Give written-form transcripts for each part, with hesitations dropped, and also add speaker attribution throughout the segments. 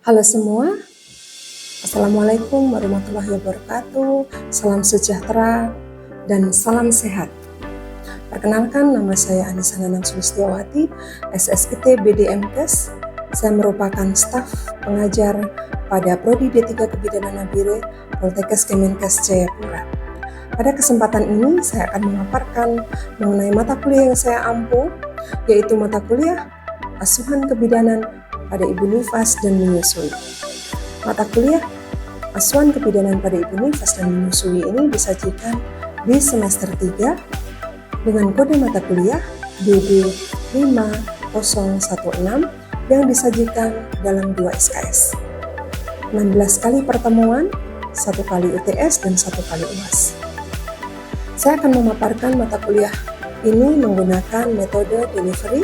Speaker 1: Halo semua, Assalamualaikum warahmatullahi wabarakatuh, salam sejahtera dan salam sehat. Perkenalkan, nama saya Anissa Nanang Sulistiawati, SSIT BDMKes. Saya merupakan staf pengajar pada Prodi D3 Kebidanan Nabire, Poltekkes Kemenkes Jayapura. Pada kesempatan ini, saya akan memaparkan mengenai mata kuliah yang saya ampu, yaitu mata kuliah Asuhan Kebidanan pada Ibu Nifas dan Menyusui. Mata kuliah Asuhan Kebidanan pada Ibu Nifas dan Menyusui ini disajikan di semester 3 dengan kode mata kuliah DD5016 yang disajikan dalam 2 SKS. 16 kali pertemuan, 1 kali UTS dan 1 kali UAS. Saya akan memaparkan mata kuliah ini menggunakan metode delivery,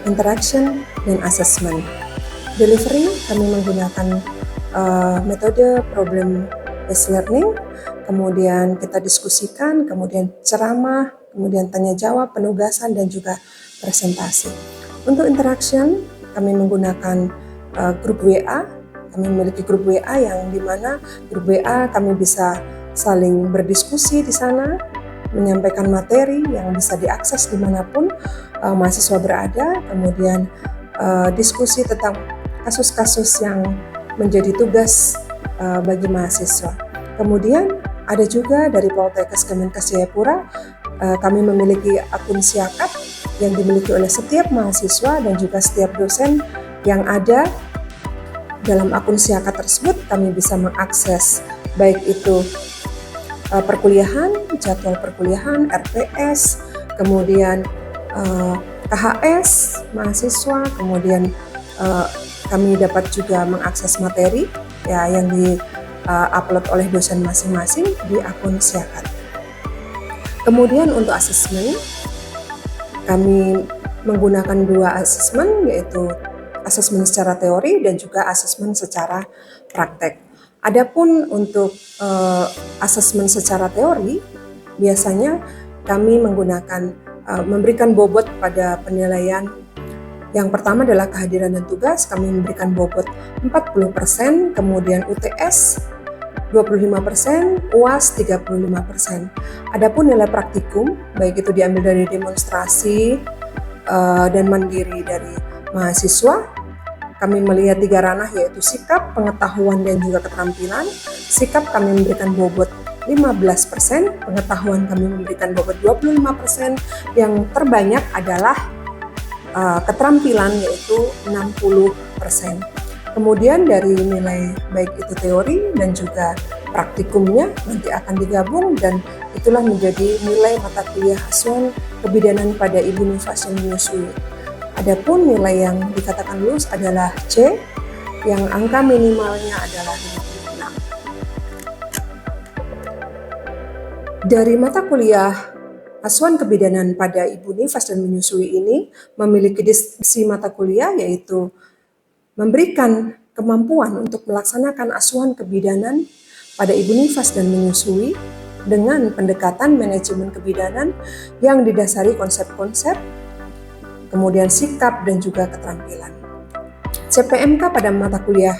Speaker 1: interaction, dan assessment. Delivery, kami menggunakan metode problem based learning, kemudian kita diskusikan, kemudian ceramah, kemudian tanya jawab, penugasan, dan juga presentasi. Untuk interaction, kami menggunakan grup WA. Kami memiliki grup WA yang dimana grup WA kami bisa saling berdiskusi di sana, menyampaikan materi yang bisa diakses dimanapun mahasiswa berada, kemudian diskusi tentang kasus-kasus yang menjadi tugas bagi mahasiswa. Kemudian ada juga dari Poltekkes Kemenkes Jayapura, kami memiliki akun Siakap yang dimiliki oleh setiap mahasiswa dan juga setiap dosen yang ada dalam akun Siakap tersebut. Kami bisa mengakses baik itu perkuliahan, jadwal perkuliahan, RPS, kemudian KHS mahasiswa, kemudian kami dapat juga mengakses materi ya yang di-upload oleh dosen masing-masing di akun Siakap. Kemudian untuk asesmen, kami menggunakan 2 asesmen, yaitu asesmen secara teori dan juga asesmen secara praktek. Adapun untuk asesmen secara teori, biasanya kami menggunakan memberikan bobot pada penilaian. Yang pertama adalah kehadiran dan tugas, kami memberikan bobot 40%, kemudian UTS 25%, UAS 35%. Adapun nilai praktikum, baik itu diambil dari demonstrasi dan mandiri dari mahasiswa, kami melihat 3 ranah, yaitu sikap, pengetahuan, dan juga keterampilan. Sikap kami memberikan bobot 15%, pengetahuan kami memberikan bobot 25%, yang terbanyak adalah keterampilan, yaitu 60%. Kemudian dari nilai baik itu teori dan juga praktikumnya nanti akan digabung, dan itulah menjadi nilai mata kuliah Asuhan Kebidanan pada Ibu Nifas dan Menyusui. Adapun nilai yang dikatakan lulus adalah C, yang angka minimalnya adalah 56. Dari mata kuliah Asuhan Kebidanan pada Ibu Nifas dan Menyusui ini memiliki deskripsi mata kuliah, yaitu memberikan kemampuan untuk melaksanakan asuhan kebidanan pada Ibu Nifas dan Menyusui dengan pendekatan manajemen kebidanan yang didasari konsep-konsep, kemudian sikap dan juga keterampilan. CPMK pada mata kuliah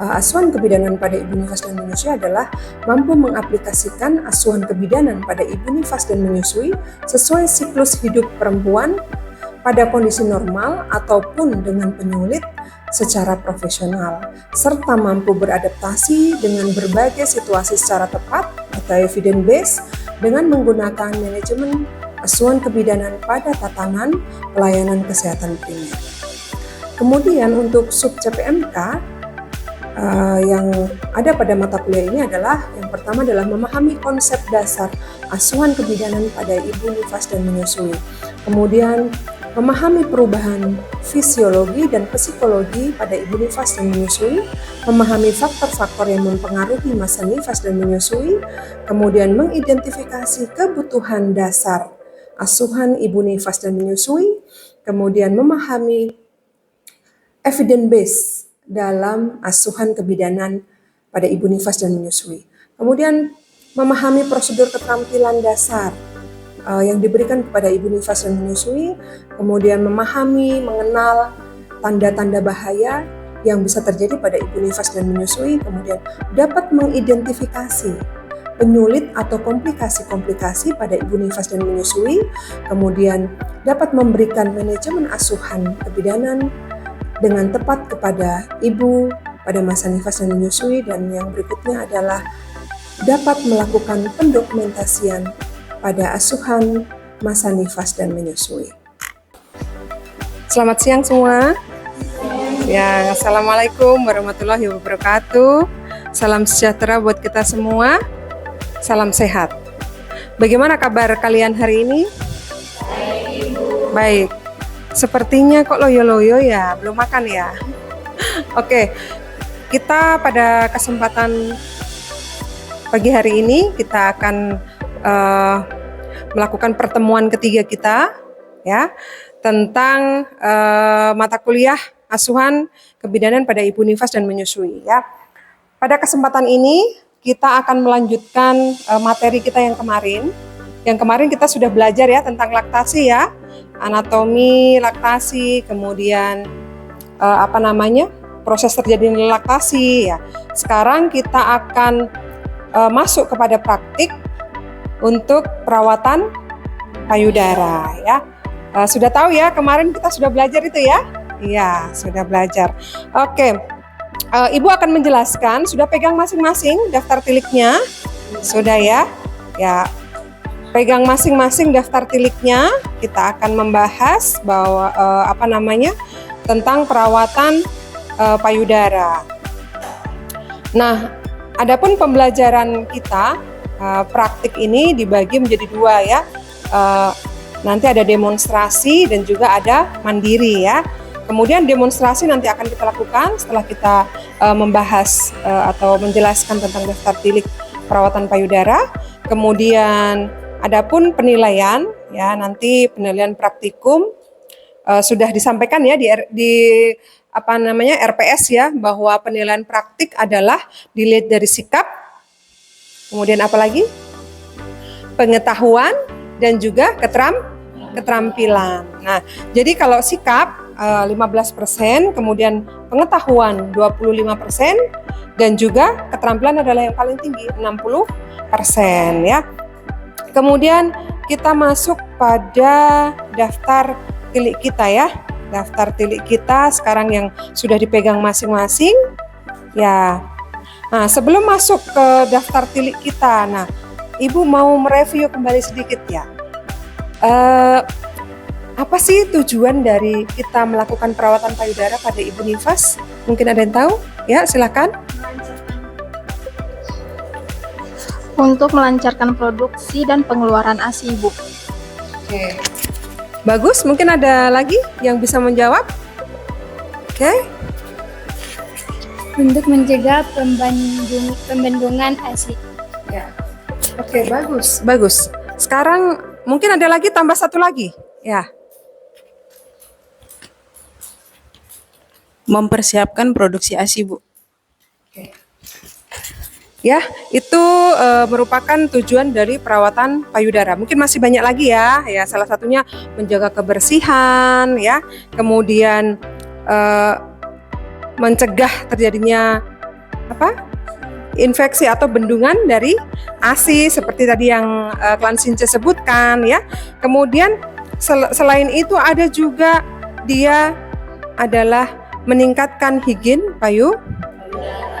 Speaker 1: Asuhan Kebidanan pada Ibu Nifas dan Menyusui adalah mampu mengaplikasikan asuhan kebidanan pada Ibu Nifas dan Menyusui sesuai siklus hidup perempuan pada kondisi normal ataupun dengan penyulit secara profesional, serta mampu beradaptasi dengan berbagai situasi secara tepat atau evidence based dengan menggunakan manajemen asuhan kebidanan pada tatanan pelayanan kesehatan primer. Kemudian untuk sub CPMK yang ada pada mata kuliah ini adalah, yang pertama adalah memahami konsep dasar asuhan kebidanan pada Ibu Nifas dan Menyusui. Kemudian memahami perubahan fisiologi dan psikologi pada Ibu Nifas dan Menyusui, memahami faktor-faktor yang mempengaruhi masa nifas dan menyusui, kemudian mengidentifikasi kebutuhan dasar asuhan Ibu Nifas dan Menyusui, kemudian memahami evidence based dalam asuhan kebidanan pada Ibu Nifas dan Menyusui. Kemudian memahami prosedur keterampilan dasar yang diberikan kepada Ibu Nifas dan Menyusui, kemudian memahami, mengenal tanda-tanda bahaya yang bisa terjadi pada ibu nifas dan menyusui, kemudian dapat mengidentifikasi penyulit atau komplikasi-komplikasi pada ibu nifas dan menyusui, kemudian dapat memberikan manajemen asuhan kebidanan dengan tepat kepada ibu pada masa nifas dan menyusui, dan yang berikutnya adalah dapat melakukan pendokumentasian pada asuhan masa nifas dan menyusui. Selamat siang semua. Ya, assalamualaikum warahmatullahi wabarakatuh. Salam sejahtera buat kita semua. Salam sehat. Bagaimana kabar kalian hari ini?
Speaker 2: Baik, Ibu.
Speaker 1: Baik. Sepertinya kok loyo-loyo ya, belum makan ya. Oke, kita pada kesempatan pagi hari ini kita akan melakukan pertemuan ketiga kita ya tentang mata kuliah asuhan kebidanan pada ibu nifas dan menyusui ya. Pada kesempatan ini kita akan melanjutkan materi kita yang kemarin. Yang kemarin kita sudah belajar ya tentang laktasi ya, anatomi laktasi, kemudian proses terjadinya laktasi ya. Sekarang kita akan masuk kepada praktik untuk perawatan payudara ya. Sudah tahu ya, kemarin kita sudah belajar itu ya? Iya, sudah belajar. Oke. Ibu akan menjelaskan, sudah pegang masing-masing daftar tiliknya? Sudah ya? Ya, pegang masing-masing daftar tiliknya. Kita akan membahas bahwa tentang perawatan payudara. Nah, adapun pembelajaran kita praktik ini dibagi menjadi dua ya. Nanti ada demonstrasi dan juga ada mandiri ya. Kemudian demonstrasi nanti akan kita lakukan setelah kita membahas atau menjelaskan tentang daftar tilik perawatan payudara. Kemudian adapun penilaian ya, nanti penilaian praktikum sudah disampaikan ya di RPS ya, bahwa penilaian praktik adalah dilihat dari sikap, kemudian apalagi pengetahuan dan juga keterampilan. Nah, jadi kalau sikap 15%, kemudian pengetahuan 25%, dan juga keterampilan adalah yang paling tinggi 60% ya. Kemudian kita masuk pada daftar tilik kita ya. Daftar tilik kita sekarang yang sudah dipegang masing-masing ya. Nah, sebelum masuk ke daftar tilik kita, nah Ibu mau mereview kembali sedikit ya. Apa sih tujuan dari kita melakukan perawatan payudara pada ibu nifas? Mungkin ada yang tahu? Ya, silakan.
Speaker 2: Untuk melancarkan produksi dan pengeluaran ASI ibu.
Speaker 1: Oke. Bagus, mungkin ada lagi yang bisa menjawab? Oke.
Speaker 3: Untuk mencegah pembendungan ASI.
Speaker 1: Ya. Oke, bagus. Sekarang mungkin ada lagi, tambah satu lagi. Ya.
Speaker 4: Mempersiapkan produksi ASI, Bu.
Speaker 1: Oke. Ya, itu merupakan tujuan dari perawatan payudara. Mungkin masih banyak lagi ya. Ya, salah satunya menjaga kebersihan ya. Kemudian mencegah terjadinya infeksi atau bendungan dari ASI seperti tadi yang Klan Since sebutkan ya. Kemudian selain itu ada juga dia adalah meningkatkan higien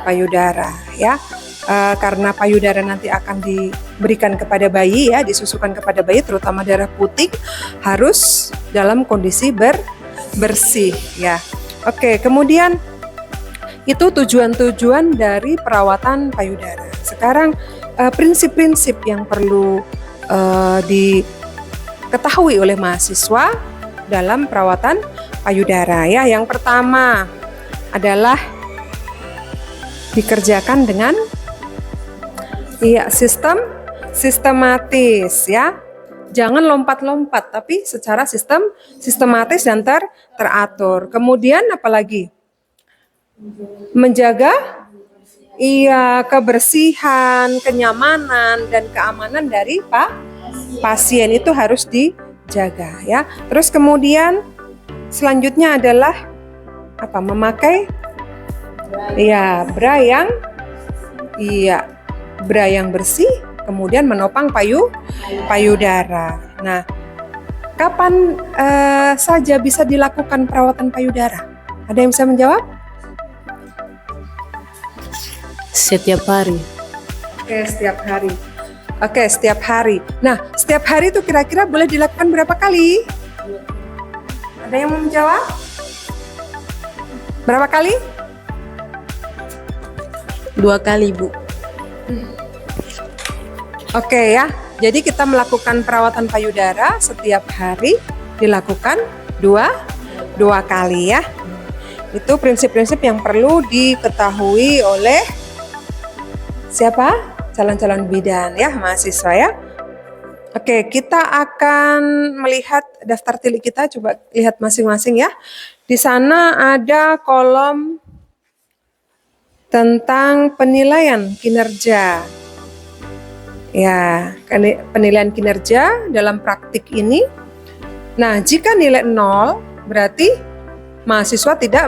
Speaker 1: payudara ya, karena payudara nanti akan diberikan kepada bayi ya, disusukan kepada bayi, terutama darah putih harus dalam kondisi bersih ya. Oke, kemudian itu tujuan-tujuan dari perawatan payudara. Sekarang prinsip-prinsip yang perlu diketahui oleh mahasiswa dalam perawatan payudara ya. Yang pertama adalah dikerjakan dengan sistematis ya. Jangan lompat-lompat, tapi secara sistematis dan teratur. Kemudian apalagi? Menjaga kebersihan, kenyamanan dan keamanan dari pasien itu harus dijaga ya. Terus kemudian selanjutnya adalah memakai Iya, bra yang bersih, kemudian menopang payudara. Nah, kapan saja bisa dilakukan perawatan payudara? Ada yang bisa menjawab?
Speaker 5: Setiap hari.
Speaker 1: Oke, setiap hari. Oke, setiap hari. Nah, setiap hari itu kira-kira boleh dilakukan berapa kali? Ada yang mau menjawab? Berapa kali?
Speaker 4: 2 kali, Bu.
Speaker 1: Oke ya, jadi kita melakukan perawatan payudara setiap hari dilakukan dua kali ya. Itu prinsip-prinsip yang perlu diketahui oleh siapa? Calon-calon bidan ya, mahasiswa ya. Oke, kita akan melihat daftar tilik kita, coba lihat masing-masing ya. Di sana ada kolom tentang penilaian kinerja. Ya, penilaian kinerja dalam praktik ini. Nah, jika nilai 0 berarti mahasiswa tidak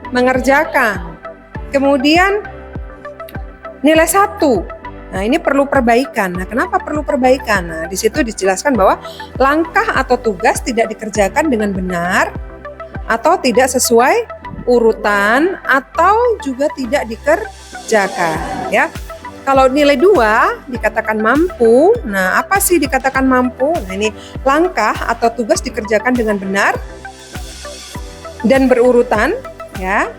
Speaker 1: mengerjakan. Kemudian nilai 1. Nah, ini perlu perbaikan. Nah, kenapa perlu perbaikan? Nah, di situ dijelaskan bahwa langkah atau tugas tidak dikerjakan dengan benar atau tidak sesuai urutan atau juga tidak dikerjakan ya. Kalau nilai 2 dikatakan mampu. Nah, apa sih dikatakan mampu? Nah, ini langkah atau tugas dikerjakan dengan benar dan berurutan ya.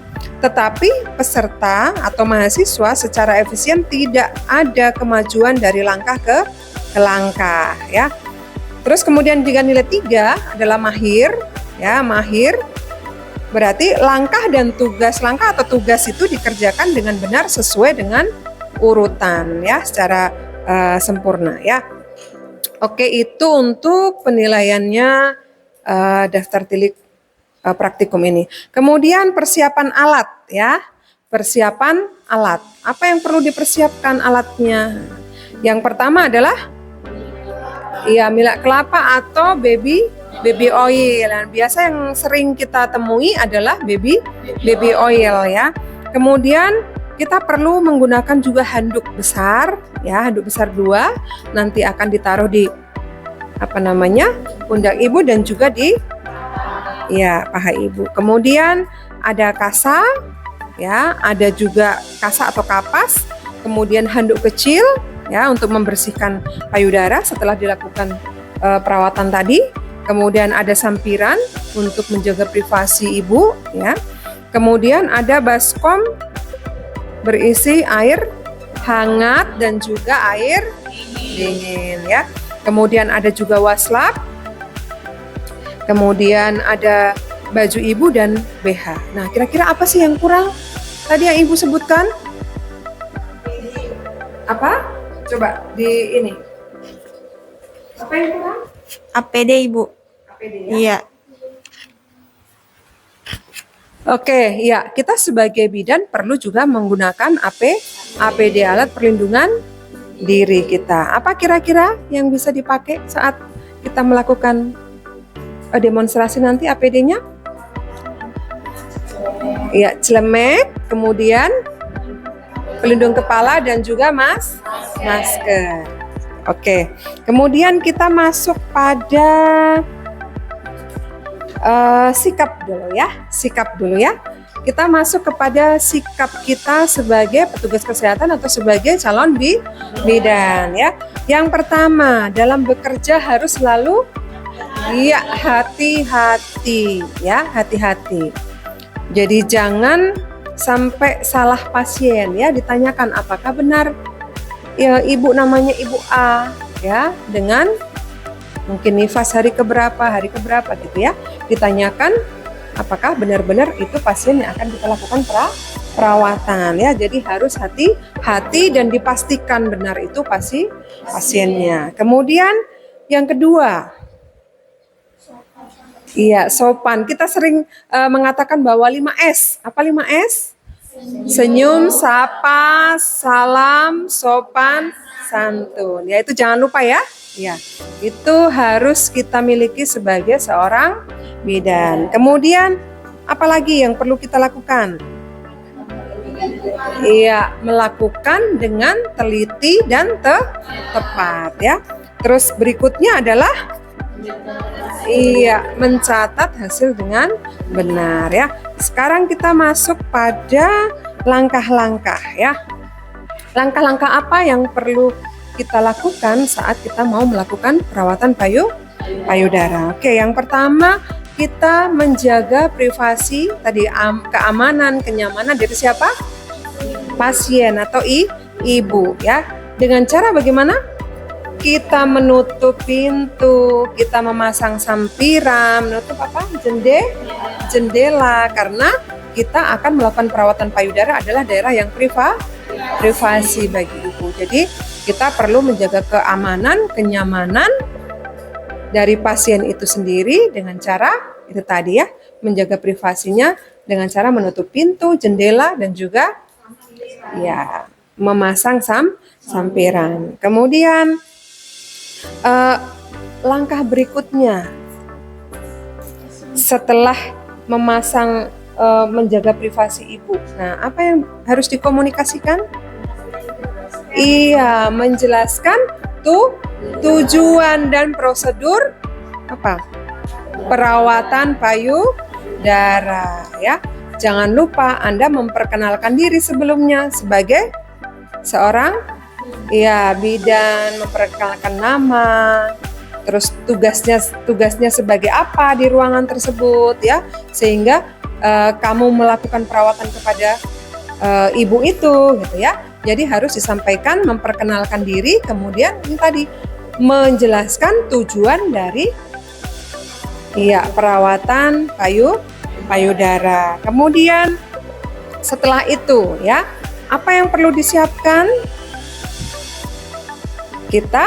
Speaker 1: Tetapi peserta atau mahasiswa secara efisien tidak ada kemajuan dari langkah ke langkah ya. Terus kemudian jika nilai 3 adalah mahir ya, mahir berarti langkah atau tugas itu dikerjakan dengan benar sesuai dengan urutan ya, secara sempurna ya. Oke, itu untuk penilaiannya daftar tilik praktikum ini. Kemudian persiapan alat ya. Persiapan alat. Apa yang perlu dipersiapkan alatnya? Yang pertama adalah minyak kelapa atau baby oil. Dan biasa yang sering kita temui adalah baby oil ya. Kemudian kita perlu menggunakan juga handuk besar ya, handuk besar 2 nanti akan ditaruh di pundak ibu dan juga di paha ibu. Kemudian ada kasa ya, ada juga kasa atau kapas, kemudian handuk kecil ya untuk membersihkan payudara setelah dilakukan perawatan tadi. Kemudian ada sampiran untuk menjaga privasi ibu ya. Kemudian ada baskom berisi air hangat dan juga air dingin ya. Kemudian ada juga waslap. Kemudian ada baju ibu dan BH. Nah, kira-kira apa sih yang kurang? Tadi yang ibu sebutkan? Apa? Coba di ini. Apa yang kurang?
Speaker 4: APD, Ibu.
Speaker 1: APD ya?
Speaker 4: Iya.
Speaker 1: Oke, ya, kita sebagai bidan perlu juga menggunakan APD, alat perlindungan diri kita. Apa kira-kira yang bisa dipakai saat kita melakukan demonstrasi nanti APD-nya? Ya, celemek, kemudian pelindung kepala dan juga masker. Oke, kemudian kita masuk pada sikap dulu ya. Kita masuk kepada sikap kita sebagai petugas kesehatan atau sebagai calon bidan ya. Yang pertama, dalam bekerja harus selalu hati-hati ya, hati-hati. Jadi jangan sampai salah pasien ya, ditanyakan apakah benar ya ibu namanya ibu A ya, dengan mungkin nifas hari keberapa gitu ya. Ditanyakan apakah benar-benar itu pasien yang akan kita lakukan perawatan ya. Jadi harus hati-hati dan dipastikan benar itu pasiennya. Kemudian yang kedua, sopan. Kita sering mengatakan bahwa 5S. Apa 5S? Senyum, sapa, salam, sopan, santun. Ya, itu jangan lupa ya. Ya, itu harus kita miliki sebagai seorang bidan. Kemudian, apalagi yang perlu kita lakukan? Iya, melakukan dengan teliti dan tepat ya. Terus berikutnya adalah mencatat hasil dengan benar ya. Sekarang kita masuk pada langkah-langkah ya. Langkah-langkah apa yang perlu kita lakukan saat kita mau melakukan perawatan payudara? Oke, yang pertama kita menjaga privasi tadi, keamanan, kenyamanan dari siapa? Pasien atau ibu ya. Dengan cara bagaimana? Kita menutup pintu, kita memasang sampiran, menutup apa? Jendela, karena kita akan melakukan perawatan payudara adalah daerah yang privasi bagi ibu. Jadi kita perlu menjaga keamanan, kenyamanan dari pasien itu sendiri dengan cara itu tadi ya, menjaga privasinya dengan cara menutup pintu, jendela, dan juga ya memasang sampiran. Kemudian langkah berikutnya setelah memasang menjaga privasi ibu. Nah, apa yang harus dikomunikasikan? Iya, menjelaskan tujuan dan prosedur apa? Perawatan payudara ya. Jangan lupa Anda memperkenalkan diri sebelumnya sebagai seorang bidan, memperkenalkan nama, terus tugasnya sebagai apa di ruangan tersebut ya, sehingga kamu melakukan perawatan kepada ibu itu gitu ya. Jadi harus disampaikan, memperkenalkan diri, kemudian ini tadi menjelaskan tujuan dari perawatan payudara. Kemudian setelah itu ya, apa yang perlu disiapkan? Kita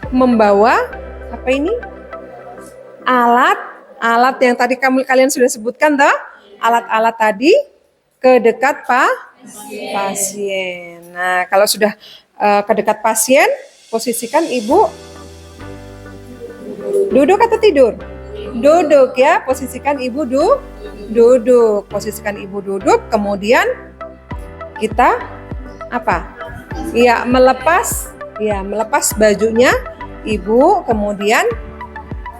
Speaker 1: membawa apa ini? Alat yang tadi kalian sudah sebutkan toh? Alat-alat tadi ke dekat pasien. Nah, kalau sudah ke dekat pasien, posisikan ibu duduk atau tidur? Duduk ya, posisikan ibu duduk. Posisikan ibu duduk, kemudian kita apa? Melepas bajunya ibu, kemudian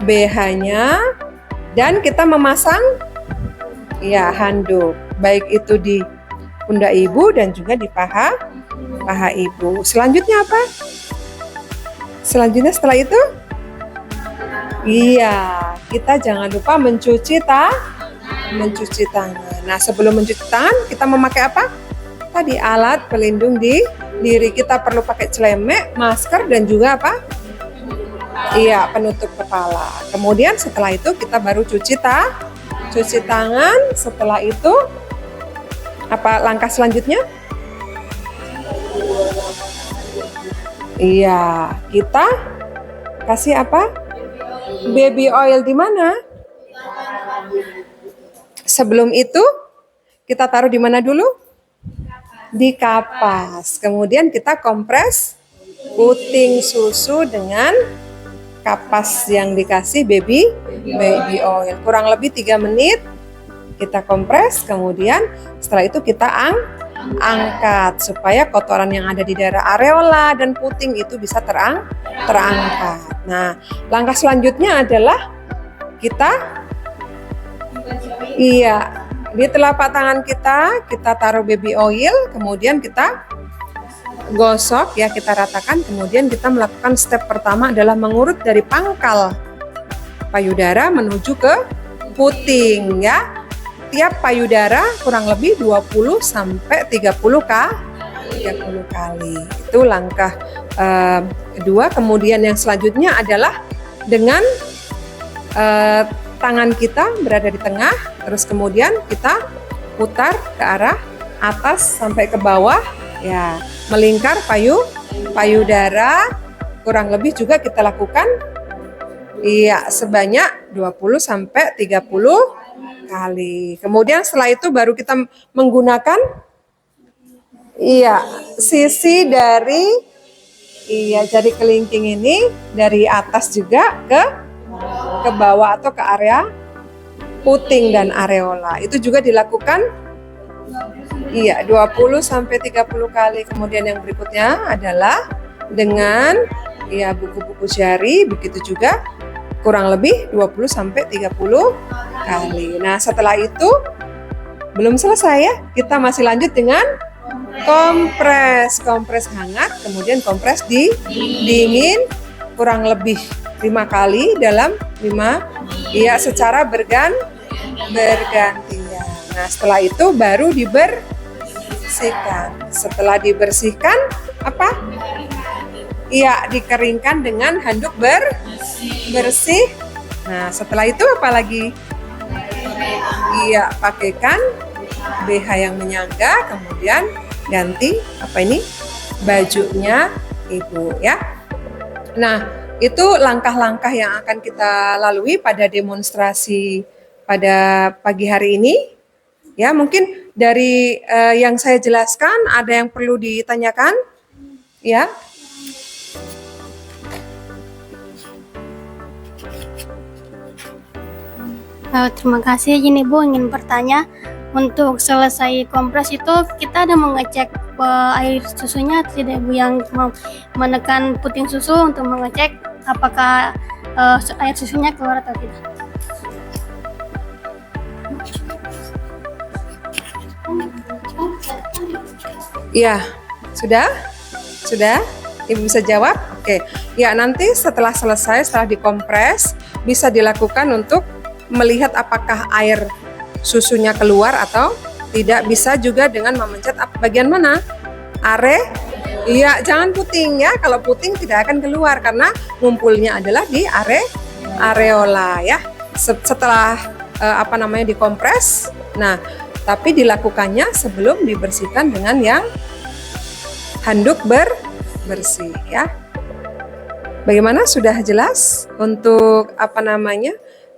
Speaker 1: BH-nya, dan kita memasang handuk, baik itu di pundak ibu dan juga di paha ibu. Selanjutnya apa? Selanjutnya setelah itu kita jangan lupa mencuci tangan. Nah, sebelum mencuci tangan kita memakai apa? Tadi alat pelindung diri. Kita perlu pakai celemek, masker, dan juga apa? Penutup kepala. Kemudian setelah itu kita baru cuci tangan. Setelah itu apa langkah selanjutnya? Kita kasih apa? Baby oil di mana? Sebelum itu kita taruh di mana dulu? Di kapas. Kemudian kita kompres puting susu dengan kapas yang dikasih baby oil. Kurang lebih 3 menit kita kompres, kemudian setelah itu kita angkat supaya kotoran yang ada di daerah areola dan puting itu bisa terangkat. Nah, langkah selanjutnya adalah kita di telapak tangan kita taruh baby oil, kemudian kita gosok ya, kita ratakan, kemudian kita melakukan step pertama adalah mengurut dari pangkal payudara menuju ke puting ya. Tiap payudara kurang lebih 20 sampai 30 kali. Itu langkah kedua. Kemudian yang selanjutnya adalah dengan tangan kita berada di tengah, terus kemudian kita putar ke arah atas sampai ke bawah ya, melingkar payudara. Kurang lebih juga kita lakukan sebanyak 20 sampai 30 kali. Kemudian setelah itu baru kita menggunakan sisi dari jari kelingking ini dari atas juga ke bawah atau ke area puting dan areola. Itu juga dilakukan Iya, 20 sampai 30 kali. Kemudian yang berikutnya adalah dengan ya buku-buku jari, begitu juga kurang lebih 20 sampai 30 kali. Nah, setelah itu belum selesai ya. Kita masih lanjut dengan kompres. Kompres hangat, kemudian kompres dingin kurang lebih 5 kali dalam 5 ya secara bergantian. Nah, setelah itu baru dibersihkan. Setelah dibersihkan apa? Iya, dikeringkan dengan handuk bersih. Nah, setelah itu apa lagi? Iya, pakaikan BH yang menyangga, kemudian ganti apa ini? Bajunya Ibu ya. Nah, itu langkah-langkah yang akan kita lalui pada demonstrasi pada pagi hari ini. Ya, mungkin dari yang saya jelaskan ada yang perlu ditanyakan? Ya.
Speaker 3: Terima kasih. Ini Bu ingin bertanya, untuk selesai kompres itu kita ada mengecek air susunya tidak Bu, yang menekan puting susu untuk mengecek apakah air susunya keluar atau tidak.
Speaker 1: Iya, sudah? Sudah? Ibu bisa jawab? Oke. Ya, nanti setelah selesai, setelah dikompres, bisa dilakukan untuk melihat apakah air susunya keluar atau tidak. Bisa juga dengan memencet bagian mana? Iya, jangan puting ya. Kalau puting tidak akan keluar karena ngumpulnya adalah di areola ya. Setelah dikompres. Nah, tapi dilakukannya sebelum dibersihkan dengan yang handuk bersih ya. Bagaimana, sudah jelas untuk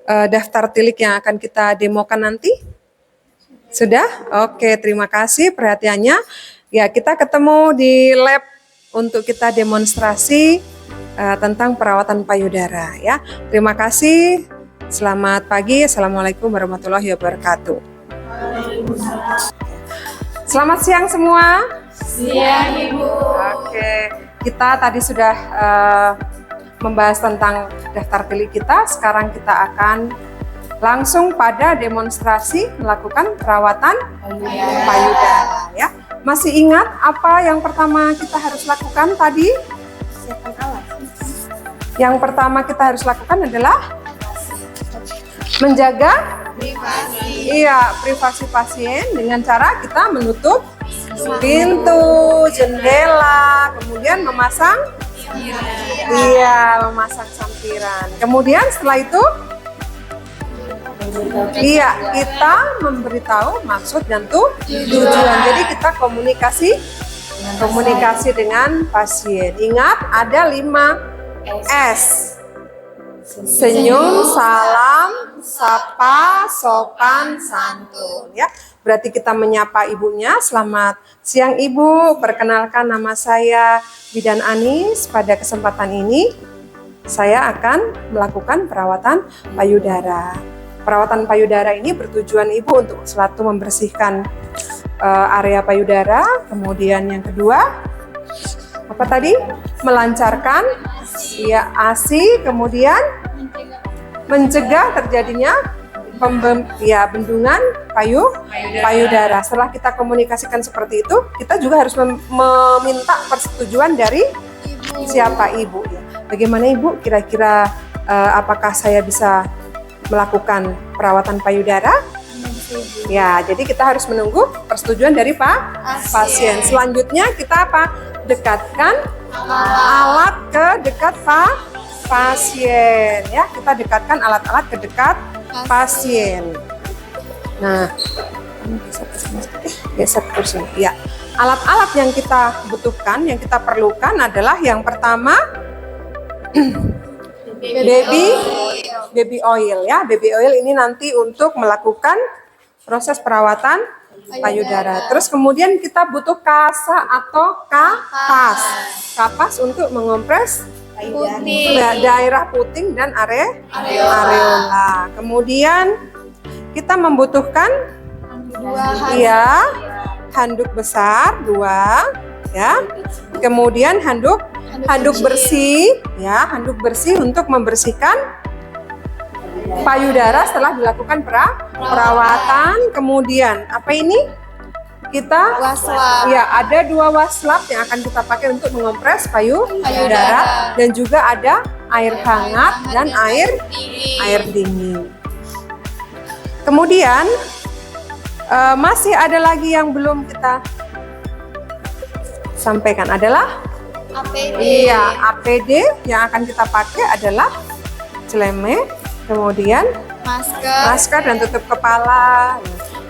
Speaker 1: daftar tilik yang akan kita demokan nanti? Sudah? Oke, terima kasih perhatiannya. Ya, kita ketemu di lab untuk kita demonstrasi tentang perawatan payudara ya. Terima kasih. Selamat pagi. Assalamualaikum warahmatullahi wabarakatuh. Selamat siang semua.
Speaker 2: Siang, Ibu.
Speaker 1: Oke, kita tadi sudah membahas tentang daftar tilik kita. Sekarang kita akan langsung pada demonstrasi melakukan perawatan payudara ya. Masih ingat apa yang pertama kita harus lakukan tadi?
Speaker 3: Siapkan alat.
Speaker 1: Yang pertama kita harus lakukan adalah menjaga privasi pasien dengan cara kita menutup pintu, jendela, kemudian memasang sampiran. Kemudian setelah itu kita memberitahu maksud dan tujuan. Jadi kita komunikasi dengan pasien. Ingat, ada 5 S. Senyum, salam, sapa, sopan, santun ya. Berarti kita menyapa ibunya. Selamat siang Ibu, perkenalkan nama saya Bidan Anis. Pada kesempatan ini saya akan melakukan perawatan payudara. Perawatan payudara ini bertujuan Ibu untuk selalu membersihkan area payudara. Kemudian yang kedua, apa tadi? Melancarkan ASI, kemudian mencegah terjadinya bendungan payudara. Setelah kita komunikasikan seperti itu, kita juga harus meminta persetujuan dari siapa? Ibu ya. Bagaimana Ibu, kira-kira apakah saya bisa melakukan perawatan payudara? Ya, jadi kita harus menunggu persetujuan dari pasien. Selanjutnya kita dekatkan alat ke dekat pasien ya. Kita dekatkan alat-alat ke dekat pasien. Nah, geser kursi. Ya, alat-alat yang kita butuhkan, yang kita perlukan adalah yang pertama baby oil ya. Baby oil ini nanti untuk melakukan proses perawatan payudara. Terus kemudian kita butuh kasa atau kapas untuk mengompres daerah puting dan areola. Kemudian kita membutuhkan handuk besar 2 ya. Kemudian handuk bersih ya, handuk bersih untuk membersihkan payudara setelah dilakukan perawatan. Kemudian apa ini? Kita
Speaker 2: Waslap.
Speaker 1: ya, ada 2 waslap yang akan kita pakai untuk mengompres payudara dan juga ada air hangat dan air dingin. Kemudian masih ada lagi yang belum kita sampaikan adalah
Speaker 2: APD.
Speaker 1: iya, APD yang akan kita pakai adalah celeme, kemudian masker dan tutup kepala.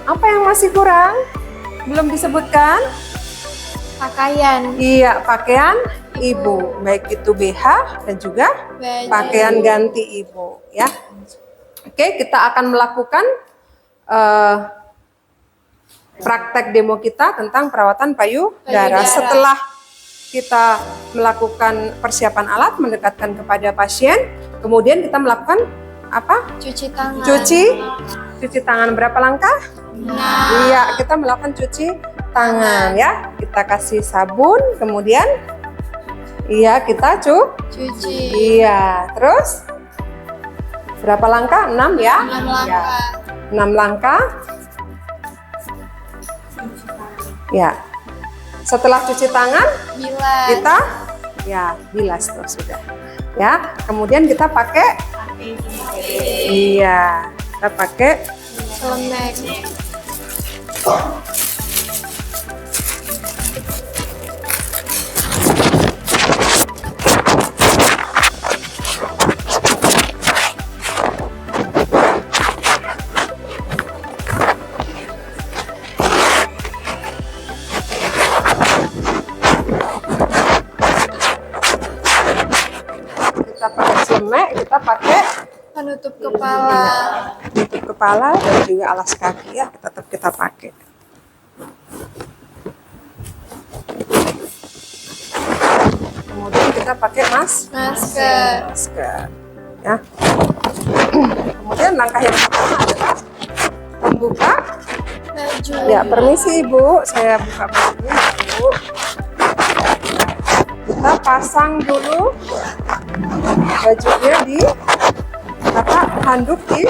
Speaker 1: Apa yang masih kurang? Belum disebutkan?
Speaker 2: Pakaian.
Speaker 1: Iya, pakaian ibu, baik itu BH dan juga pakaian ganti ibu ya. Oke, kita akan melakukan praktek demo kita tentang perawatan payudara. Setelah kita melakukan persiapan alat, mendekatkan kepada pasien, kemudian kita melakukan apa?
Speaker 2: Cuci tangan.
Speaker 1: Cuci tangan. Berapa langkah? Iya, kita melakukan cuci tangan ya. Kita kasih sabun, kemudian iya kita
Speaker 2: Cuci.
Speaker 1: Iya, terus berapa langkah? 6 ya?
Speaker 2: 6 langkah.
Speaker 1: Ya. 6 langkah. Ya. Setelah cuci tangan,
Speaker 2: Bilas.
Speaker 1: kita ya bilas tuh sudah. Ya, kemudian kita pakai iya, kita pakai
Speaker 2: Celemek.
Speaker 1: kita pakai
Speaker 2: Penutup kepala.
Speaker 1: tutup kepala dan juga alas kaki ya, tetap kita pakai. Kemudian kita pakai masker ya. Kemudian langkah yang pertama adalah membuka
Speaker 2: Baju.
Speaker 1: ya. Permisi ibu, saya buka bajunya ibu. Kita pasang dulu bajunya di handuk di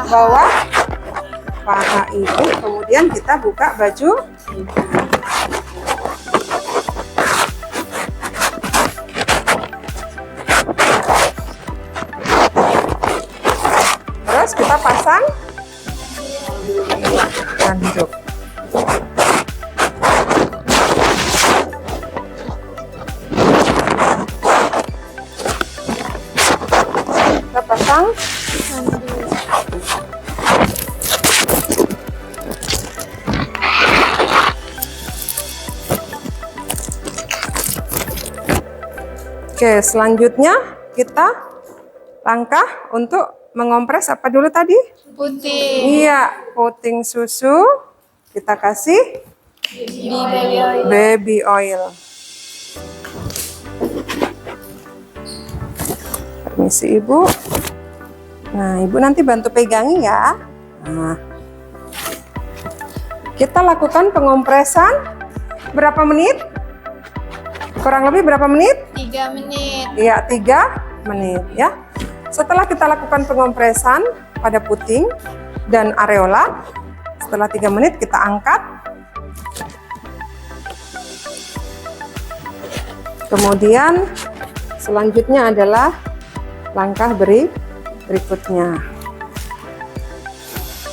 Speaker 1: bawah paha ibu, kemudian kita buka baju. Terus kita pasang handuk. Kita pasang Oke, selanjutnya kita langkah untuk mengompres apa dulu tadi?
Speaker 2: Putih.
Speaker 1: Iya, puting susu. Kita kasih baby oil. Permisi ibu. Nah, ibu nanti bantu pegangi ya. Nah, kita lakukan pengompresan berapa menit? Kurang lebih berapa menit?
Speaker 2: 3 menit.
Speaker 1: Iya, 3 menit ya. Setelah kita lakukan pengompresan pada puting dan areola, setelah 3 menit kita angkat. Kemudian selanjutnya adalah langkah berikutnya.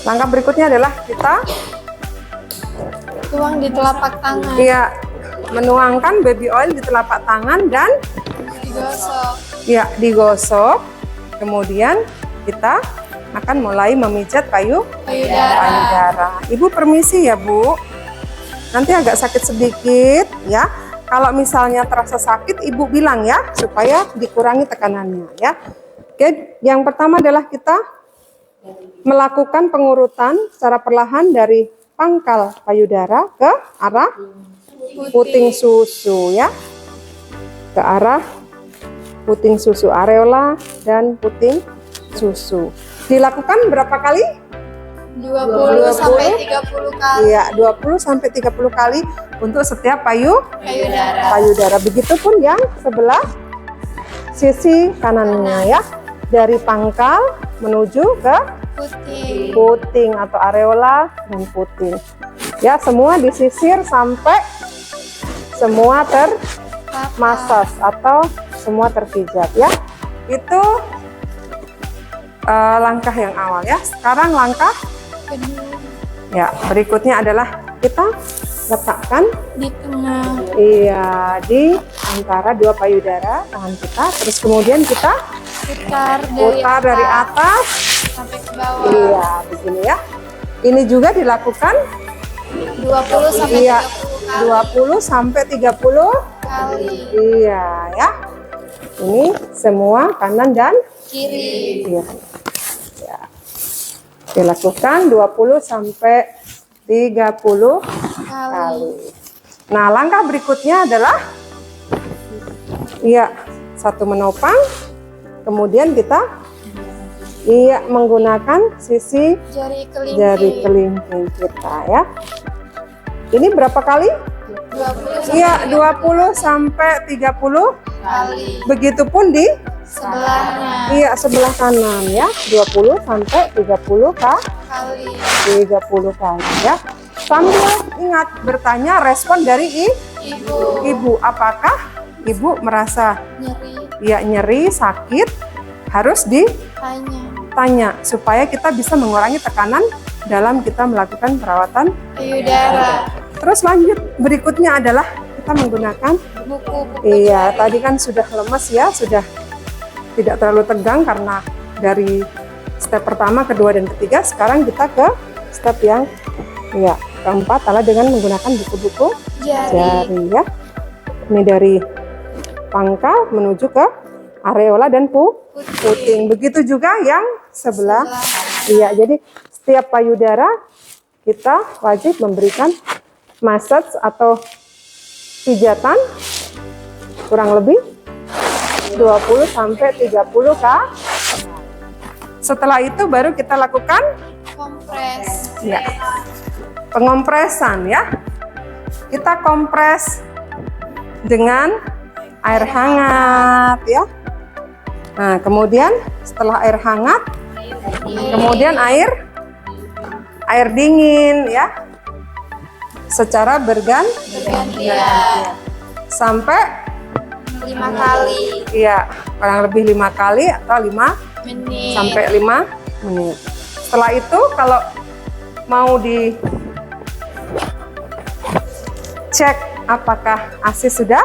Speaker 1: Langkah berikutnya adalah kita
Speaker 2: Tuang di telapak tangan.
Speaker 1: ya menuangkan baby oil di telapak tangan dan
Speaker 2: Digosok.
Speaker 1: ya digosok. Kemudian kita akan mulai memijat payudara. Ibu permisi ya Bu. Nanti agak sakit sedikit ya. Kalau misalnya terasa sakit, Ibu bilang ya supaya dikurangi tekanannya ya. Oke, yang pertama adalah kita melakukan pengurutan secara perlahan dari pangkal payudara ke arah puting susu ya. Ke arah puting susu, areola dan puting susu. Dilakukan berapa kali?
Speaker 2: 20 sampai 30 kali
Speaker 1: Iya, 20 sampai 30 kali untuk setiap
Speaker 2: payudara.
Speaker 1: payudara. Begitupun yang sebelah sisi kanannya ya. Dari pangkal menuju ke
Speaker 2: Putih.
Speaker 1: puting atau areola dan puting. Ya, semua disisir sampai semua termasas atau semua terpijat ya. Itu langkah yang awal ya. Sekarang langkah ya berikutnya adalah kita letakkan
Speaker 2: Di tengah.
Speaker 1: iya di antara dua payudara tangan kita. Terus kemudian kita putar dari atas
Speaker 2: sampai ke bawah.
Speaker 1: iya begini ya. Ini juga dilakukan
Speaker 2: 20 sampai
Speaker 1: iya
Speaker 2: 30
Speaker 1: 20 sampai 30
Speaker 2: kali.
Speaker 1: iya ya. Ini semua kanan dan
Speaker 2: Kiri.
Speaker 1: kiri. Ya. Dilakukan 20 sampai 30 kali. Nah, langkah berikutnya adalah iya, satu menopang. Kemudian kita iya menggunakan sisi
Speaker 2: Jari
Speaker 1: jari kelingking kita ya. Ini berapa kali?
Speaker 2: 20
Speaker 1: Iya, 20 sampai 30.
Speaker 2: kali.
Speaker 1: Begitupun di
Speaker 2: Sebelahnya
Speaker 1: iya sebelah kanan ya. 20 sampai 30
Speaker 2: kali.
Speaker 1: 30 kali ya. Sambil ingat bertanya respon dari
Speaker 2: Ibu
Speaker 1: ibu. Apakah ibu merasa
Speaker 2: nyeri
Speaker 1: ya nyeri, sakit? Harus
Speaker 2: tanya.
Speaker 1: ditanya supaya kita bisa mengurangi tekanan dalam kita melakukan perawatan.
Speaker 2: Payudara.
Speaker 1: Terus lanjut berikutnya adalah kita menggunakan
Speaker 2: Buku-buku
Speaker 1: iya
Speaker 2: jari.
Speaker 1: tadi kan sudah lemes ya, sudah tidak terlalu tegang karena dari step pertama, kedua dan ketiga. Sekarang kita ke step yang ya keempat adalah dengan menggunakan buku-buku jari ya. Ini dari pangkal menuju ke areola dan puting. Begitu juga yang sebelah. Iya, jadi setiap payudara kita wajib memberikan massage atau pijatan kurang lebih 20 sampai 30 kali. Setelah itu baru kita lakukan
Speaker 2: Kompres.
Speaker 1: ya, pengompresan ya. Kita kompres dengan air hangat ya. Nah, kemudian setelah air hangat, kemudian air dingin ya. Secara bergantian sampai
Speaker 2: 5 kali.
Speaker 1: ya kurang lebih 5 kali atau 5
Speaker 2: Menit.
Speaker 1: sampai 5 menit. Setelah itu kalau mau di cek apakah ASI sudah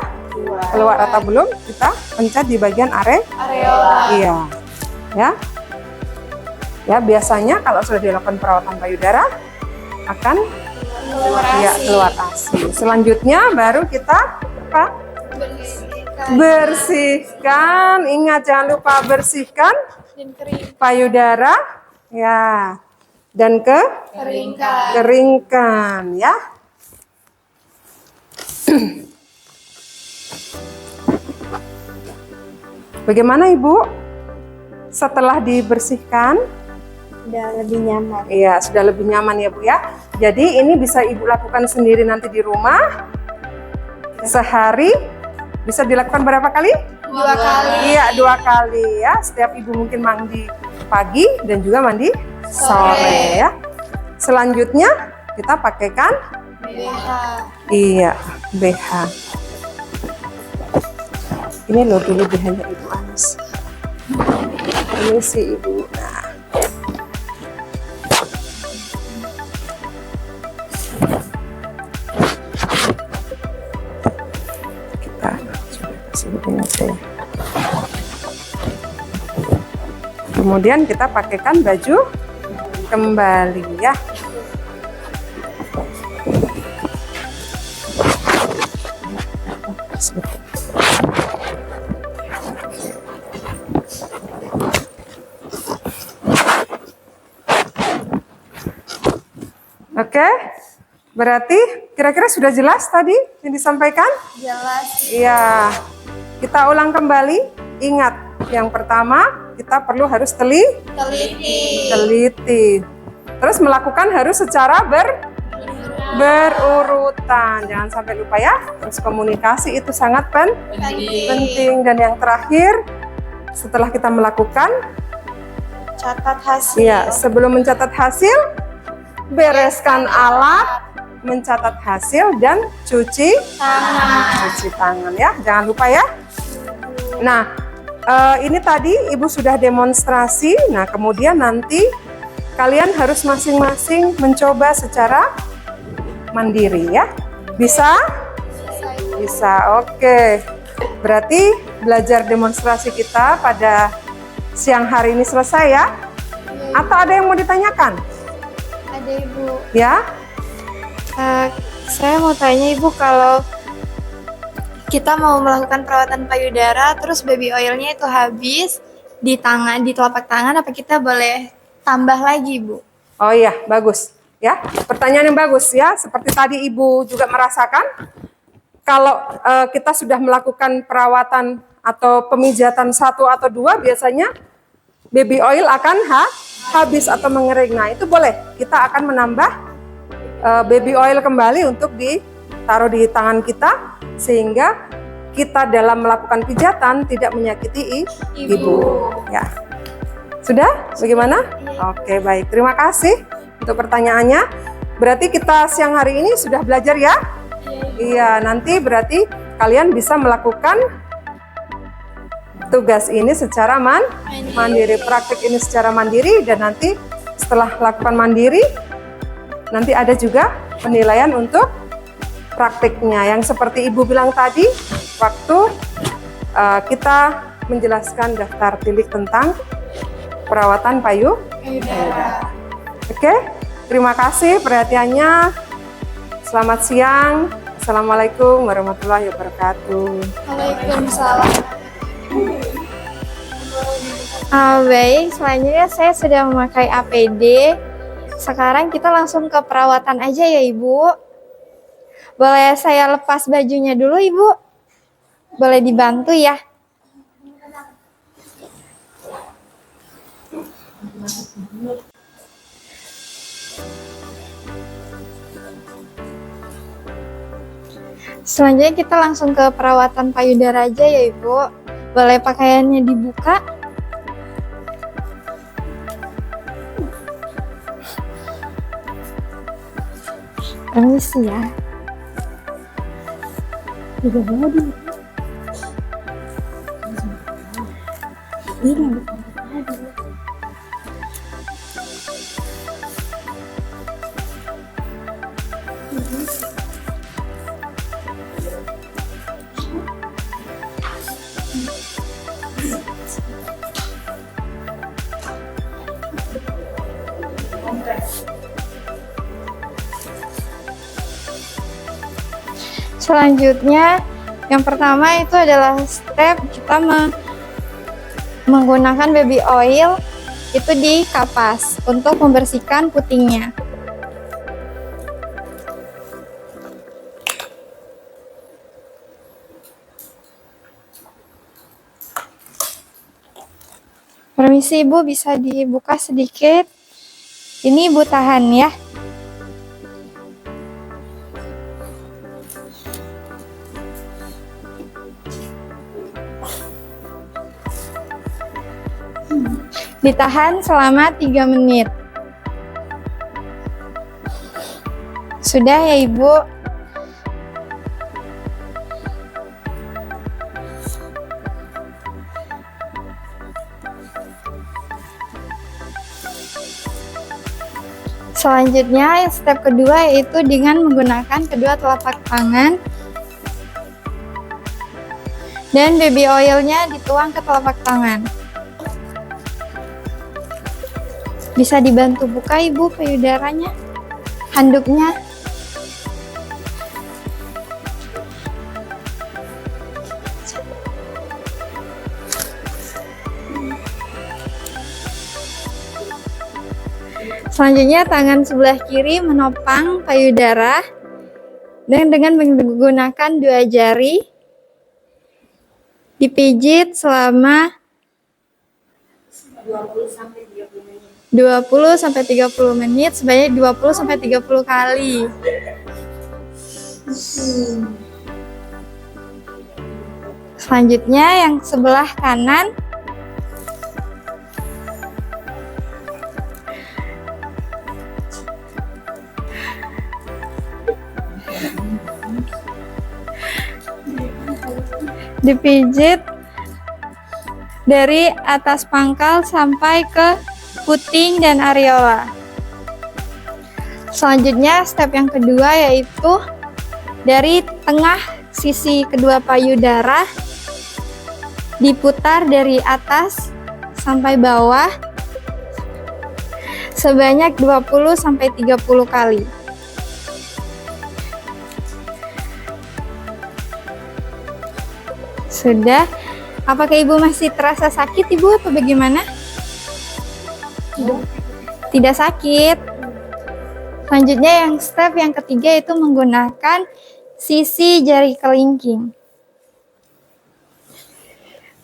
Speaker 1: keluar atau belum, kita pencet di bagian
Speaker 2: Areola.
Speaker 1: iya ya. Ya biasanya kalau sudah dilakukan perawatan payudara akan ya keluar ASI. Selanjutnya baru kita apa? Bersihkan. Ingat jangan lupa bersihkan
Speaker 2: Dan kering.
Speaker 1: payudara ya dan
Speaker 2: Keringkan.
Speaker 1: keringkan ya. Bagaimana Ibu? Setelah dibersihkan?
Speaker 4: Udah lebih nyaman.
Speaker 1: Iya, sudah lebih nyaman ya Bu ya. Jadi ini bisa Ibu lakukan sendiri nanti di rumah. Sehari bisa dilakukan berapa kali?
Speaker 2: 2 kali.
Speaker 1: Iya, 2 kali ya. Setiap Ibu mungkin mandi pagi dan juga mandi sore ya. Selanjutnya kita pakaikan
Speaker 2: BH.
Speaker 1: iya, BH. Ini loh dulu BH-nya Ibu Anis. Ini sih Ibu. Nah. Kita coba kasih begini aja ya. Kemudian kita pakaikan baju kembali ya. Oke, berarti kira-kira sudah jelas tadi yang disampaikan?
Speaker 2: Jelas.
Speaker 1: Iya, kita ulang kembali. Ingat, yang pertama kita perlu harus teliti.
Speaker 2: Teliti.
Speaker 1: Teliti. Terus melakukan harus secara berurutan. Jangan sampai lupa ya. Terus komunikasi itu sangat penting. Dan yang terakhir, setelah kita melakukan,
Speaker 4: Catat hasil.
Speaker 1: ya, sebelum mencatat hasil, bereskan alat, mencatat hasil, dan cuci tangan ya. Jangan lupa ya. Nah, ini tadi Ibu sudah demonstrasi. Nah, kemudian nanti kalian harus masing-masing mencoba secara mandiri ya. Bisa? Bisa. Oke. Berarti belajar demonstrasi kita pada siang hari ini selesai ya? Atau ada yang mau ditanyakan?
Speaker 4: Ada Ibu.
Speaker 1: Ya?
Speaker 4: Saya mau tanya Ibu, kalau kita mau melakukan perawatan payudara terus baby oilnya itu habis di tangan, di telapak tangan, apa kita boleh tambah lagi Ibu?
Speaker 1: Oh iya, bagus. Ya, pertanyaan yang bagus ya. Seperti tadi Ibu juga merasakan, kalau kita sudah melakukan perawatan atau pemijatan 1 atau 2, biasanya baby oil akan habis atau mengering. Nah, itu boleh. Kita akan menambah baby oil kembali untuk ditaruh di tangan kita, sehingga kita dalam melakukan pijatan tidak menyakiti ibu. Ya. Sudah? Bagaimana? Oke, baik. Terima kasih untuk pertanyaannya. Berarti kita siang hari ini sudah belajar ya? Iya, nanti berarti kalian bisa melakukan tugas ini secara mandiri, praktik ini secara mandiri, dan nanti setelah lakukan mandiri, nanti ada juga penilaian untuk praktiknya. Yang seperti Ibu bilang tadi, waktu kita menjelaskan daftar tilik tentang perawatan payudara. Oke, terima kasih perhatiannya. Selamat siang. Assalamualaikum warahmatullahi wabarakatuh.
Speaker 4: Waalaikumsalam.
Speaker 2: Baik, selanjutnya saya sudah memakai APD. Sekarang kita langsung ke perawatan aja ya Ibu. Boleh saya lepas bajunya dulu Ibu? Boleh dibantu ya? Selanjutnya kita langsung ke perawatan payudara aja ya Ibu. Boleh pakaiannya dibuka? Permisi ya. Selanjutnya, yang pertama itu adalah step kita menggunakan baby oil itu di kapas untuk membersihkan putingnya. Permisi Ibu, bisa dibuka sedikit. Ini Ibu tahan ya. Ditahan selama 3 menit. Sudah ya Ibu? Selanjutnya, step kedua yaitu dengan menggunakan kedua telapak tangan dan baby oilnya dituang ke telapak tangan. Bisa dibantu buka Ibu payudaranya, handuknya. Selanjutnya tangan sebelah kiri menopang payudara dan dengan menggunakan 2 jari dipijit selama 20 sampai 30 menit sebanyak 20 sampai 30 kali. Selanjutnya yang sebelah kanan. Dipijit dari atas pangkal sampai ke puting dan areola. Selanjutnya step yang kedua yaitu dari tengah sisi kedua payudara diputar dari atas sampai bawah sebanyak 20 sampai 30 kali. Sudah. Apakah Ibu masih terasa sakit, Ibu, atau bagaimana? Tidak sakit. Selanjutnya step yang ketiga itu menggunakan sisi jari kelingking.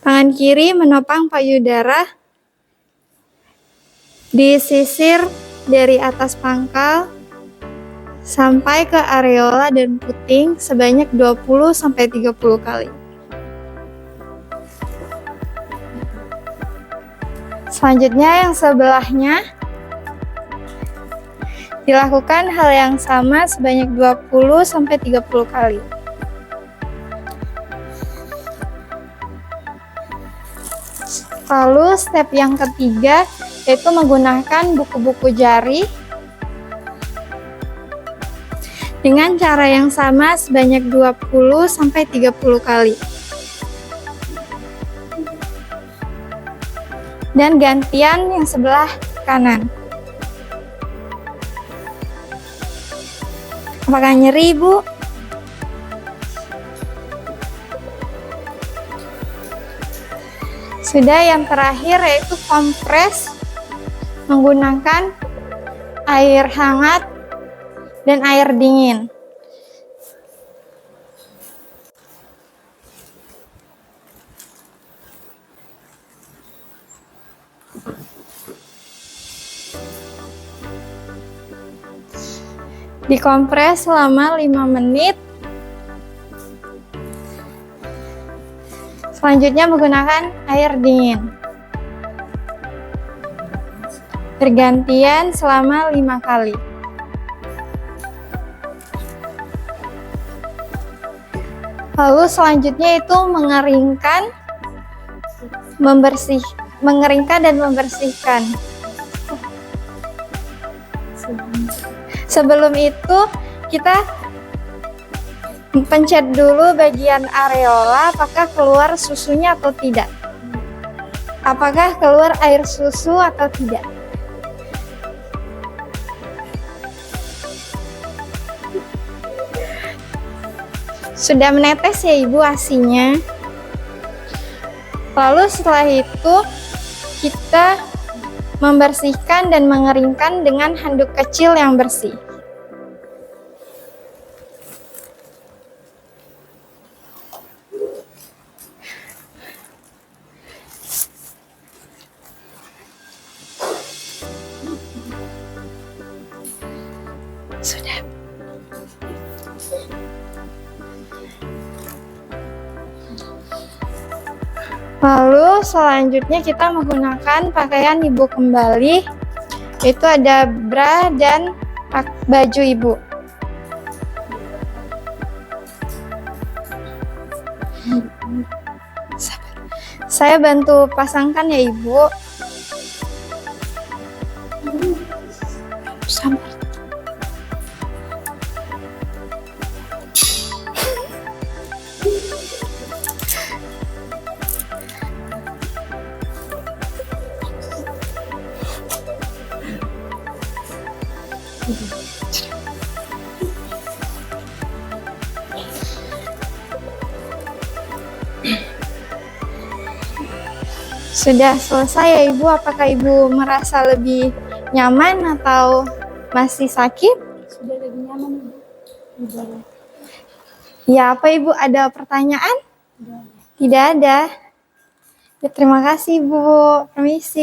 Speaker 2: Tangan kiri menopang payudara, disisir dari atas pangkal sampai ke areola dan puting sebanyak 20 sampai 30 kali. Selanjutnya yang sebelahnya dilakukan hal yang sama sebanyak 20 sampai 30 kali. Lalu step yang ketiga yaitu menggunakan buku-buku jari dengan cara yang sama sebanyak 20 sampai 30 kali. Dan gantian yang sebelah kanan. Apakah nyeri, Bu? Sudah, yang terakhir yaitu kompres menggunakan air hangat dan air dingin. Dikompres selama 5 menit. Selanjutnya menggunakan air dingin. Bergantian selama 5 kali. Lalu selanjutnya itu mengeringkan dan membersihkan. Sebelum itu kita pencet dulu bagian areola apakah keluar susunya atau tidak. Apakah keluar air susu atau tidak. Sudah menetes ya Ibu ASI-nya. Lalu setelah itu kita membersihkan dan mengeringkan dengan handuk kecil yang bersih. Sudah. Lalu selanjutnya kita menggunakan pakaian Ibu kembali, itu ada bra dan baju Ibu. Saya bantu pasangkan ya Ibu. Sabar. Sudah selesai ya Ibu, apakah Ibu merasa lebih nyaman atau masih sakit?
Speaker 3: Sudah lebih nyaman, Ibu.
Speaker 2: Ya, apa Ibu ada pertanyaan? Tidak ada. Ya, terima kasih, Bu. Permisi.